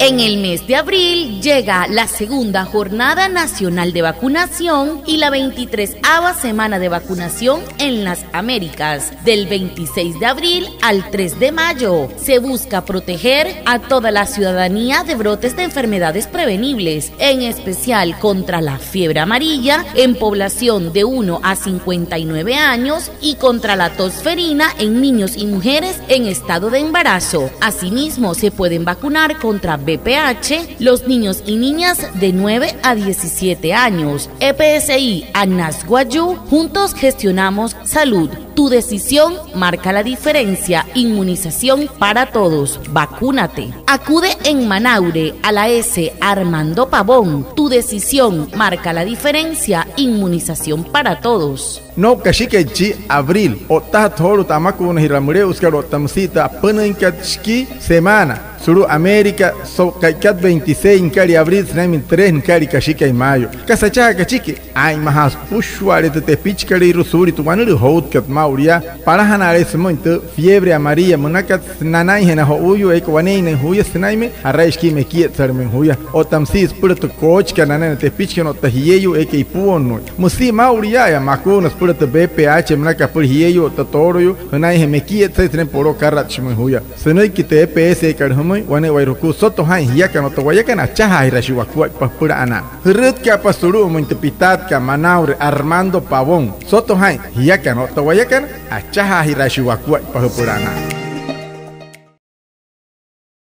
En el mes de abril llega la segunda Jornada Nacional de Vacunación y la 23ª Semana de Vacunación en las Américas, del 26 de abril al 3 de mayo. Se busca proteger a toda la ciudadanía de brotes de enfermedades prevenibles, en especial contra la fiebre amarilla en población de 1 a 59 años y contra la tosferina en niños y mujeres en estado de embarazo. Asimismo, se pueden vacunar contra VPH los niños y niñas de 9 a 17 años. EPSI Anasguayú, juntos gestionamos salud. Tu decisión marca la diferencia. Inmunización para todos. Vacúnate. Acude en Manaure a la S. Armando Pavón. Tu decisión marca la diferencia. Inmunización para todos. No kashikechi abril. Ota thoro tamakun hiramure uskaro tamsita panankachi semana. Suru América, so kaikat 26 en cari abril, snamin 3 en cari kashika en mayo. Kasacha kachike, ay mahas pushware te pichkari rusuri tu manuru hout kat mauria, para hanare semonte fiebre amarilla, monakat nanai hena ho uyu eko wanei ne huya snaime, arraiski me kiet sarmen huya. O tamsis purto coach kanana te pichkano tahiyeyu eke ipuon. Musi mauria ya makunas purto BPH mnaka pur hiyeyu tatoroyu, hanai me kiet sarmen poro karat shmen huya. Senoi kite EPS karhum wane wairuku soto hai hiaka no towayakan achaha hirashiwakua pura ana hurut ka pasuru muntepitat ka Manaure Armando Pavón soto hai hiaka no towayakan achaha hirashiwakua pura ana.